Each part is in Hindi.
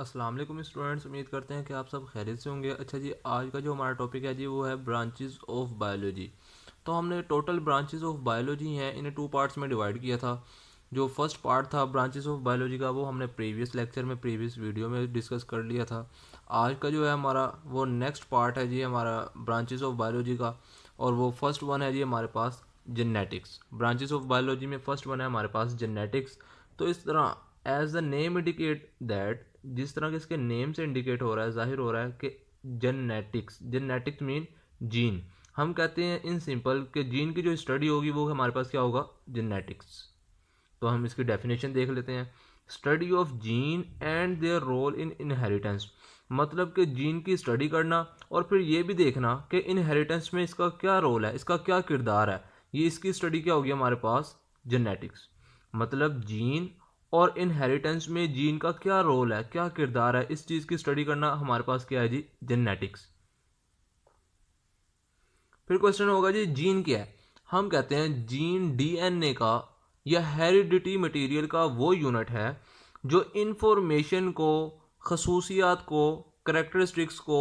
अस्सलाम वालेकुम स्टूडेंट्स, उम्मीद करते हैं कि आप सब खैरियत से होंगे। अच्छा जी, आज का जो हमारा टॉपिक है जी वो है ब्रांचेस ऑफ बायोलॉजी। तो हमने टोटल ब्रांचेस ऑफ बायोलॉजी हैं इन्हें टू पार्ट्स में डिवाइड किया था। जो फर्स्ट पार्ट था ब्रांचेस ऑफ बायोलॉजी का वो हमने प्रीवियस लेक्चर में प्रीवियस वीडियो में डिस्कस कर लिया था। आज का जो है हमारा वो नेक्स्ट पार्ट है जी हमारा ब्रांचेस ऑफ बायोलॉजी का, और वो फर्स्ट वन है जी हमारे पास जेनेटिक्स। ब्रांचेस ऑफ बायोलॉजी में फर्स्ट वन है हमारे पास जेनेटिक्स। तो इस तरह as the name indicate that, जिस तरह के इसके नेम से इंडिकेट हो रहा है, जाहिर हो रहा है कि जेनेटिक्स, जेनेटिक्स मीन जीन। हम कहते हैं इन सिंपल कि जीन की जो स्टडी होगी वो हमारे पास क्या होगा, जेनेटिक्स। तो हम इसकी डेफिनेशन देख लेते हैं। Study of gene and their role in inheritance, मतलब कि जीन की स्टडी करना और फिर ये भी देखना कि इनहेरिटेंस में इसका क्या रोल है, इसका क्या किरदार है। ये इसकी स्टडी क्या होगी हमारे पास, जेनेटिक्स। मतलब जीन और इनहेरिटेंस में जीन का क्या रोल है, क्या किरदार है, इस चीज़ की स्टडी करना हमारे पास क्या है जी, जेनेटिक्स। फिर क्वेश्चन होगा जी जीन क्या है। हम कहते हैं जीन डीएनए का या हेरिडिटी मटेरियल का वो यूनिट है जो इंफॉर्मेशन को, खसूसियात को, करेक्टरिस्टिक्स को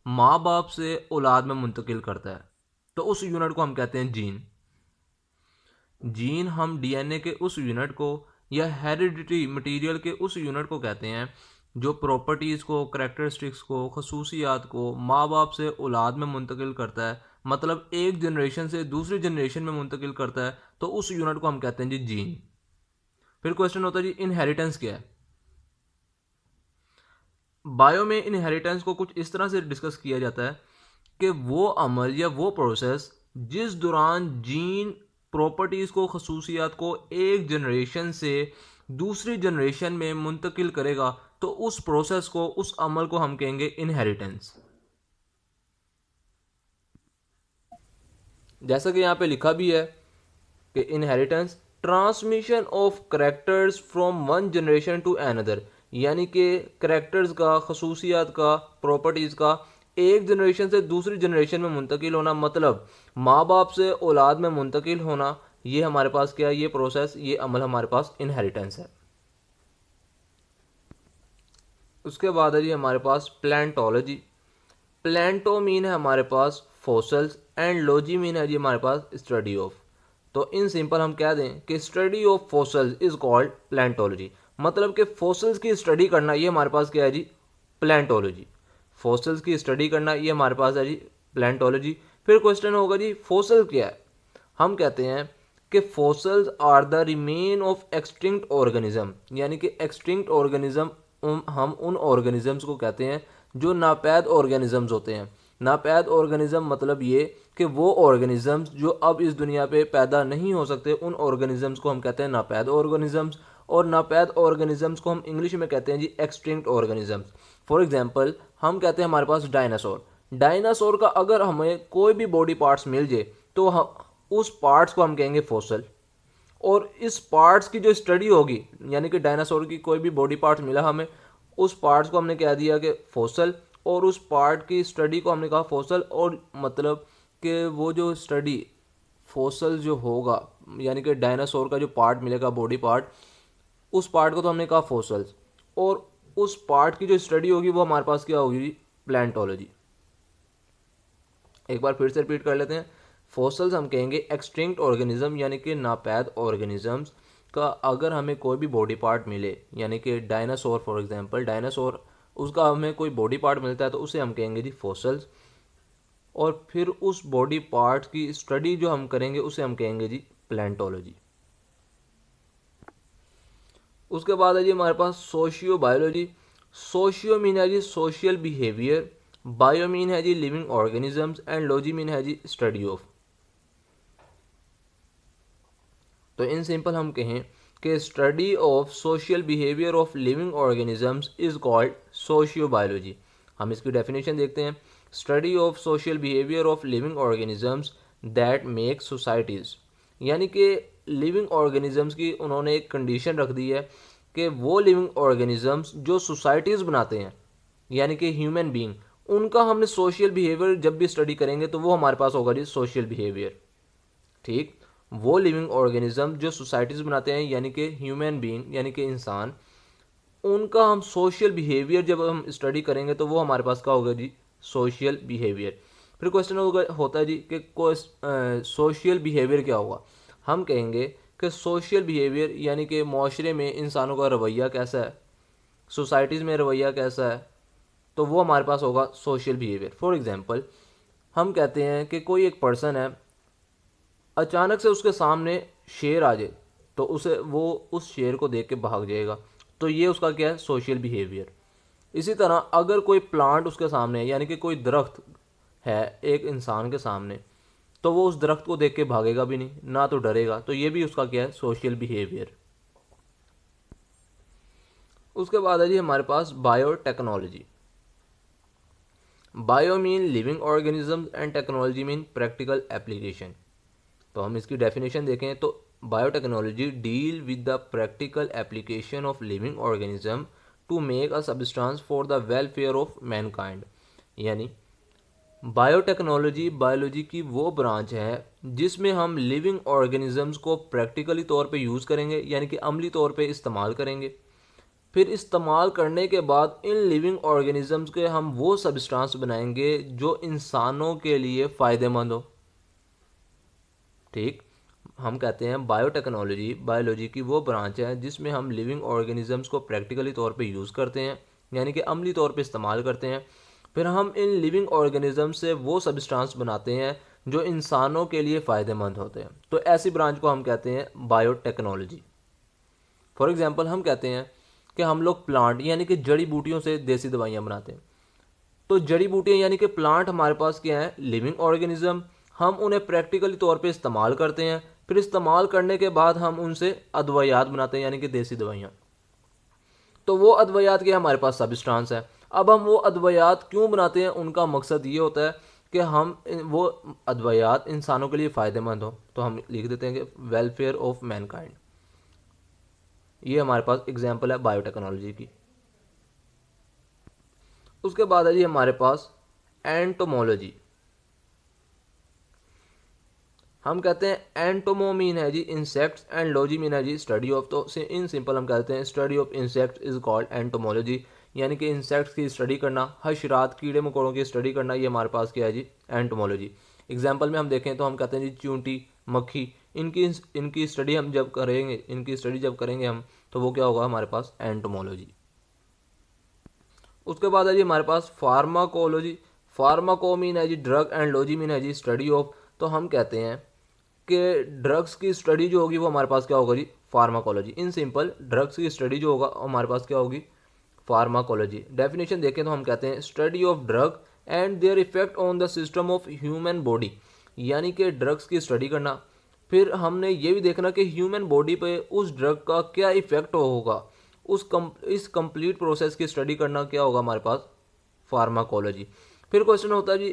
माँ बाप से औलाद में मुंतकिल करता है। तो उस यूनिट को हम कहते हैं जीन। जीन हम डीएनए के उस यूनिट को या हेरिडिटी मटेरियल के उस यूनिट को कहते हैं जो प्रॉपर्टीज़ को, करेक्टरिस्टिक्स को, खसूसियात को माँ बाप से औलाद में मुंतकिल करता है। मतलब एक जनरेशन से दूसरी जनरेशन में मुंतकिल करता है। तो उस यूनिट को हम कहते हैं जी जीन। फिर क्वेश्चन होता है जी इनहेरिटेंस क्या है। बायो में इनहेरिटेंस को कुछ इस तरह से डिस्कस किया जाता है कि वो अमल या वो प्रोसेस जिस दौरान जीन प्रॉपर्टीज़ को, खसूसियात को एक जनरेशन से दूसरी जनरेशन में मुंतकिल करेगा, तो उस प्रोसेस को, उस अमल को हम कहेंगे इनहेरिटेंस। जैसा कि यहाँ पे लिखा भी है कि inheritance transmission of characters from one generation to another, यानी कि करेक्टर्स का, खसूसियात का, प्रॉपर्टीज़ का एक जनरेशन से दूसरी जनरेशन में मुंतकिल होना, मतलब माँ बाप से औलाद में मुंतकिल होना। ये हमारे पास क्या है, ये प्रोसेस, ये अमल हमारे पास इनहेरिटेंस है। उसके बाद है जी हमारे पास प्लांटोलॉजी। प्लांटो मीन है हमारे पास फॉसल्स एंड लॉजी मीन है जी हमारे पास स्टडी ऑफ। तो इन सिंपल हम कह दें कि study of fossils is called paleontology. मतलब कि फॉसल्स की स्टडी करना ये हमारे पास क्या है जी, प्लांटोलॉजी। फॉसल्स की स्टडी करना ये हमारे पास है जी प्लांटोलॉजी। फिर क्वेश्चन होगा जी फॉसल क्या है। हम कहते हैं कि fossils are the remain of extinct organism, यानी कि एक्सटिंक्ट ऑर्गेनिज्म हम उन ऑर्गेनिजम्स को कहते हैं जो नापैद ऑर्गेनिजम्स होते हैं। नापैद ऑर्गेनिज्म मतलब ये कि वो ऑर्गेनिजम्स जो अब इस दुनिया पे पैदा नहीं हो सकते, उन ऑर्गेनिजम्स को हम कहते हैं नापैद ऑर्गेनिजम्स। और नापैद ऑर्गेनिजम्स को हम इंग्लिश में कहते हैं जी एक्सटिंक्ट ऑर्गेनिजम्स। फॉर एग्जांपल हम कहते हैं हमारे पास डायनासोर। डायनासोर का अगर हमें कोई भी बॉडी पार्ट्स मिल जाए तो हम उस पार्ट्स को हम कहेंगे फॉसल। और इस पार्ट्स की जो स्टडी होगी, यानी कि डायनासोर की कोई भी बॉडी पार्ट्स मिला हमें, उस पार्ट्स को हमने कह दिया कि फॉसल, और उस पार्ट की स्टडी को हमने कहा फॉसल। और मतलब कि वो जो स्टडी फॉसल जो होगा, यानी कि डायनासोर का जो पार्ट मिलेगा, बॉडी पार्ट, उस पार्ट को तो हमने कहा फॉसल्स। और उस पार्ट की जो स्टडी होगी वो हमारे पास क्या होगी, प्लांटोलॉजी। एक बार फिर से रिपीट कर लेते हैं। फॉसल्स हम कहेंगे एक्सटिंक्ट ऑर्गेनिज्म, यानी कि नापैद ऑर्गेनिजम्स का अगर हमें कोई भी बॉडी पार्ट मिले, यानी कि डायनासोर फॉर एग्जांपल, डायनासोर उसका हमें कोई बॉडी पार्ट मिलता है तो उसे हम कहेंगे जी फॉसल्स। और फिर उस बॉडी पार्ट की स्टडी जो हम करेंगे उसे हम कहेंगे जी प्लांटोलॉजी। उसके बाद है जी हमारे पास सोशियो बायोलॉजी। सोशियो मीन है जी सोशल बिहेवियर, बायो मीन है जी living organisms, and logy mean है जी स्टडी ऑफ। तो इन सिंपल हम कहें कि study of social behaviour of living organisms is called socio biology. हम इसकी डेफिनेशन देखते हैं। Study of social behaviour of living organisms that make societies, यानी कि लिविंग ऑर्गेनिजम्स की उन्होंने एक कंडीशन रख दी है कि वो लिविंग ऑर्गेनिजम्स जो सोसाइटीज़ बनाते हैं, यानी कि ह्यूमन बीइंग, उनका हमने सोशल बिहेवियर जब भी स्टडी करेंगे तो वो हमारे पास होगा जी सोशल बिहेवियर। ठीक, वो लिविंग ऑर्गेनिज्म जो सोसाइटीज़ बनाते हैं, यानी कि ह्यूमन बीइंग, यानी कि इंसान, उनका हम सोशल बिहेवियर जब हम स्टडी करेंगे तो वो हमारे पास क्या होगा जी, सोशल बिहेवियर। फिर क्वेश्चन होता है जी कि सोशल बिहेवियर क्या होगा। हम कहेंगे कि सोशल बिहेवियर यानी कि माशरे में इंसानों का रवैया कैसा है, सोसाइटीज़ में रवैया कैसा है, तो वो हमारे पास होगा सोशल बिहेवियर। फॉर एग्जांपल हम कहते हैं कि कोई एक पर्सन है, अचानक से उसके सामने शेर आ जाए तो उसे वो उस शेर को देख के भाग जाएगा, तो ये उसका क्या है, सोशल बिहेवियर। इसी तरह अगर कोई प्लांट उसके सामने है, यानी कि कोई दरख्त है एक इंसान के सामने, तो वो उस दरख्त को देख के भागेगा भी नहीं, ना तो डरेगा, तो ये भी उसका क्या है, सोशल बिहेवियर। उसके बाद है जी हमारे पास biotechnology. Bio mean living organism and technology mean practical application. तो हम इसकी डेफिनेशन देखें तो biotechnology deal with the practical application of living organism to make a substance for the welfare of mankind. यानी बायोटेक्नोलॉजी बायोलॉजी की वो ब्रांच है जिसमें हम लिविंग ऑर्गेनिजम्स को प्रैक्टिकली तौर पे यूज़ करेंगे, यानी कि अमली तौर पे इस्तेमाल करेंगे। फिर इस्तेमाल करने के बाद इन लिविंग ऑर्गेनिजम्स के हम वो सब्सटेंस बनाएंगे जो इंसानों के लिए फ़ायदेमंद हो। ठीक, हम कहते हैं बायोटेक्नोलॉजी बायोलॉजी की वो ब्रांच है जिसमें हम लिविंग ऑर्गेनिजम्स को प्रैक्टिकली तौर पे यूज़ करते हैं, यानी कि अमली तौर पे इस्तेमाल करते हैं। फिर हम इन लिविंग ऑर्गेनिजम्स से वो सब्सटेंस बनाते हैं जो इंसानों के लिए फ़ायदेमंद होते हैं। तो ऐसी ब्रांच को हम कहते हैं बायोटेक्नोलॉजी। फॉर एग्जांपल हम कहते हैं कि हम लोग प्लांट यानी कि जड़ी बूटियों से देसी दवाइयाँ बनाते हैं। तो जड़ी बूटियाँ यानी कि प्लांट हमारे पास क्या है, लिविंग ऑर्गेनिज्म। हम उन्हें प्रैक्टिकली तौर पे इस्तेमाल करते हैं, फिर इस्तेमाल करने के बाद हम उनसे अद्वयात बनाते हैं, यानी कि देसी दवाइयाँ। तो वो अद्वयात के हमारे पास सब्सटेंस है। अब हम वो अद्वयात क्यों बनाते हैं, उनका मकसद ये होता है कि हम वो अद्वयात इंसानों के लिए फ़ायदेमंद हो। तो हम लिख देते हैं कि वेलफेयर ऑफ मैनकाइंड। ये हमारे पास एग्जाम्पल है बायोटेक्नोलॉजी की। उसके बाद है जी हमारे पास एंटोमोलॉजी। हम कहते हैं एंटोमो मीन है जी इंसेक्ट्स एंड लॉजी मीन है जी स्टडी ऑफ। तो इन सिंपल हम कहते हैं study of insects is called entomology, यानी कि इंसेक्ट्स की स्टडी करना, हशरात कीड़े मकोड़ों की स्टडी करना, ये हमारे पास क्या है जी, एंटोमोलॉजी। एग्जाम्पल में हम देखें तो हम कहते हैं जी चूंटी, मक्खी, इनकी स्टडी हम जब करेंगे, इनकी स्टडी जब करेंगे हम, तो वो क्या होगा हमारे पास, एंटोमोलॉजी। उसके बाद है जी हमारे पास फार्माकोलॉजी। फार्माको मीन है जी ड्रग एंड लॉजी मीन है जी स्टडी ऑफ। तो हम कहते हैं कि ड्रग्स की स्टडी जो होगी वो हमारे पास क्या होगा जी, फार्माकोलॉजी। इन सिंपल ड्रग्स की स्टडी जो होगा हमारे पास क्या होगी, फार्माकोलॉजी। डेफिनेशन देखें तो हम कहते हैं study of drug and their effect on the system of human body, यानी कि ड्रग्स की स्टडी करना। फिर हमने ये भी देखना कि ह्यूमन बॉडी पे उस ड्रग का क्या इफेक्ट होगा, इस कंप्लीट प्रोसेस की स्टडी करना क्या होगा हमारे पास, फार्माकोलॉजी। फिर क्वेश्चन होता है जी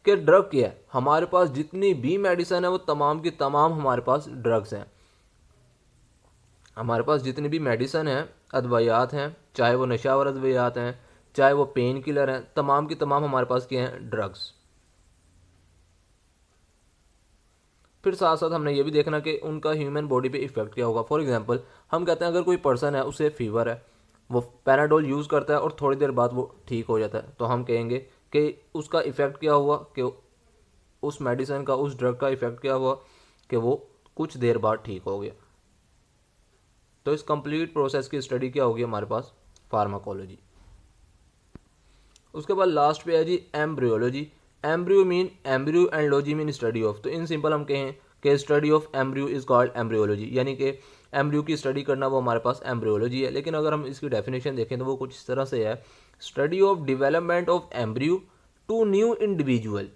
कि ड्रग क्या है। हमारे पास जितनी भी मेडिसिन है वो तमाम की तमाम हमारे पास ड्रग्स हैं। हमारे पास जितनी भी मेडिसिन है, अद्वयात हैं, चाहे वो नशावर अद्वयात हैं, चाहे वो पेन किलर हैं, तमाम की तमाम हमारे पास क्या हैं, ड्रग्स। फिर साथ साथ हमने ये भी देखना कि उनका ह्यूमन बॉडी पे इफेक्ट क्या होगा। फॉर एग्जांपल हम कहते हैं अगर कोई पर्सन है उसे फीवर है, वो पैराडोल यूज़ करता है और थोड़ी देर बाद वो ठीक हो जाता है, तो हम कहेंगे कि उसका इफेक्ट क्या हुआ, कि उस मेडिसिन का, उस ड्रग का इफेक्ट क्या हुआ कि वो कुछ देर बाद ठीक हो गया। तो इस कंप्लीट प्रोसेस की स्टडी क्या होगी हमारे पास, फार्माकोलॉजी। उसके बाद लास्ट पे है जी embryology. Embryo mean embryo and logy mean study of. तो इन सिंपल हम कहें कि study of embryo is called embryology, यानी कि एम्ब्रियो की स्टडी करना वो हमारे पास एम्ब्रियोलॉजी है। लेकिन अगर हम इसकी डेफिनेशन देखें तो वो कुछ इस तरह से है, study of development of embryo to new individual.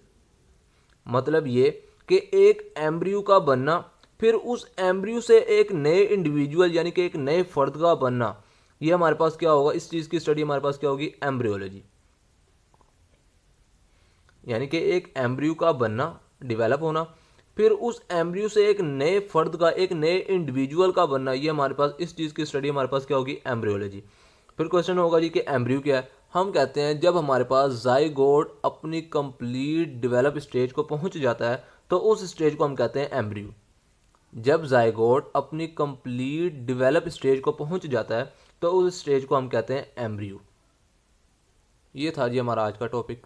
मतलब ये कि एक एम्ब्रियो का बनना, फिर उस एम्ब्रियो से एक नए इंडिविजुअल यानी कि एक नए फर्द का बनना, ये हमारे पास क्या होगा, इस चीज़ की स्टडी हमारे पास क्या होगी, एम्ब्रियोलॉजी। यानी कि एक एम्ब्रियो का बनना, डेवलप होना, फिर उस एम्ब्रियो से एक नए फर्द का, एक नए इंडिविजुअल का बनना, ये हमारे पास इस चीज़ की स्टडी हमारे पास क्या होगी, एम्ब्रियोलॉजी। फिर क्वेश्चन होगा जी कि एम्ब्रियो क्या है। हम कहते हैं जब हमारे पास जाइगोट अपनी कंप्लीट डेवलप स्टेज को पहुंच जाता है तो उस स्टेज को हम कहते हैं एम्ब्रियो। जब जाइगोट अपनी कंप्लीट डेवलप स्टेज को पहुंच जाता है तो उस स्टेज को हम कहते हैं एम्ब्रियो। ये था जी हमारा आज का टॉपिक।